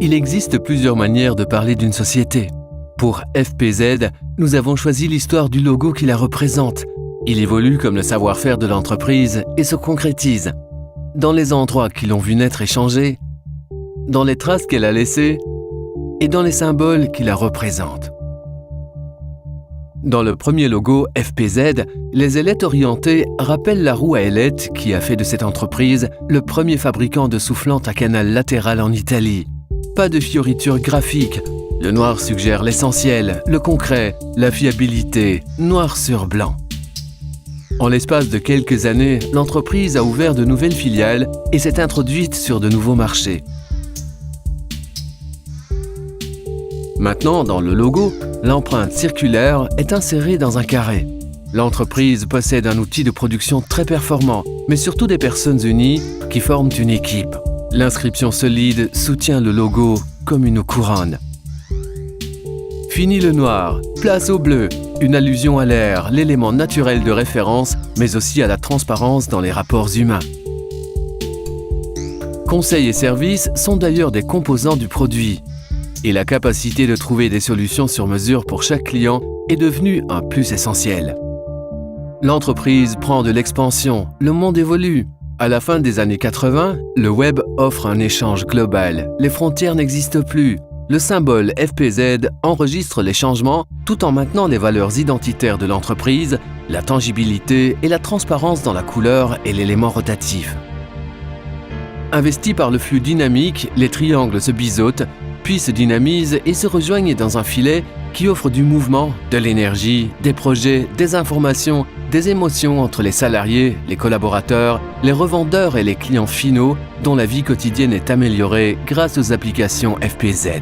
Il existe plusieurs manières de parler d'une société. Pour FPZ, nous avons choisi l'histoire du logo qui la représente. Il évolue comme le savoir-faire de l'entreprise et se concrétise. Dans les endroits qui l'ont vu naître et changer, dans les traces qu'elle a laissées et dans les symboles qui la représentent. Dans le premier logo FPZ, les ailettes orientées rappellent la roue à ailettes qui a fait de cette entreprise le premier fabricant de soufflantes à canal latéral en Italie. Pas de fioritures graphiques. Le noir suggère l'essentiel, le concret, la fiabilité, noir sur blanc. En l'espace de quelques années, l'entreprise a ouvert de nouvelles filiales et s'est introduite sur de nouveaux marchés. Maintenant, dans le logo, l'empreinte circulaire est insérée dans un carré. L'entreprise possède un outil de production très performant, mais surtout des personnes unies qui forment une équipe. L'inscription solide soutient le logo comme une couronne. Fini le noir, place au bleu, une allusion à l'air, l'élément naturel de référence, mais aussi à la transparence dans les rapports humains. Conseils et services sont d'ailleurs des composants du produit. Et la capacité de trouver des solutions sur mesure pour chaque client est devenue un plus essentiel. L'entreprise prend de l'expansion, le monde évolue. À la fin des années 80, le web offre un échange global. Les frontières n'existent plus. Le symbole FPZ enregistre les changements tout en maintenant les valeurs identitaires de l'entreprise, la tangibilité et la transparence dans la couleur et l'élément rotatif. Investis par le flux dynamique, les triangles se biseautent, puis se dynamisent et se rejoignent dans un filet qui offre du mouvement, de l'énergie, des projets, des informations, des émotions entre les salariés, les collaborateurs, les revendeurs et les clients finaux dont la vie quotidienne est améliorée grâce aux applications FPZ.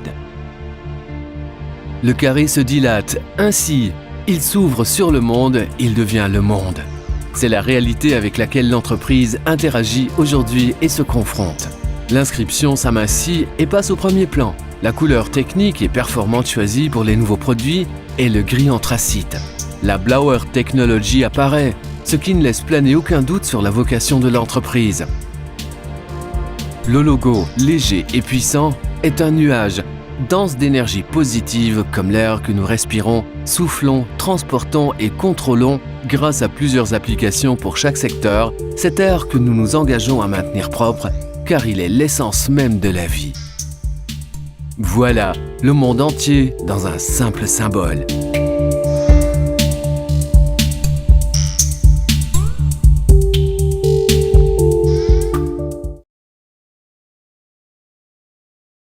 Le carré se dilate, ainsi, il s'ouvre sur le monde, il devient le monde. C'est la réalité avec laquelle l'entreprise interagit aujourd'hui et se confronte. L'inscription s'amincit et passe au premier plan. La couleur technique et performante choisie pour les nouveaux produits est le gris anthracite. La Blauer Technology apparaît, ce qui ne laisse planer aucun doute sur la vocation de l'entreprise. Le logo, léger et puissant, est un nuage, dense d'énergie positive comme l'air que nous respirons, soufflons, transportons et contrôlons grâce à plusieurs applications pour chaque secteur, cet air que nous nous engageons à maintenir propre, car il est l'essence même de la vie. Voilà, le monde entier dans un simple symbole.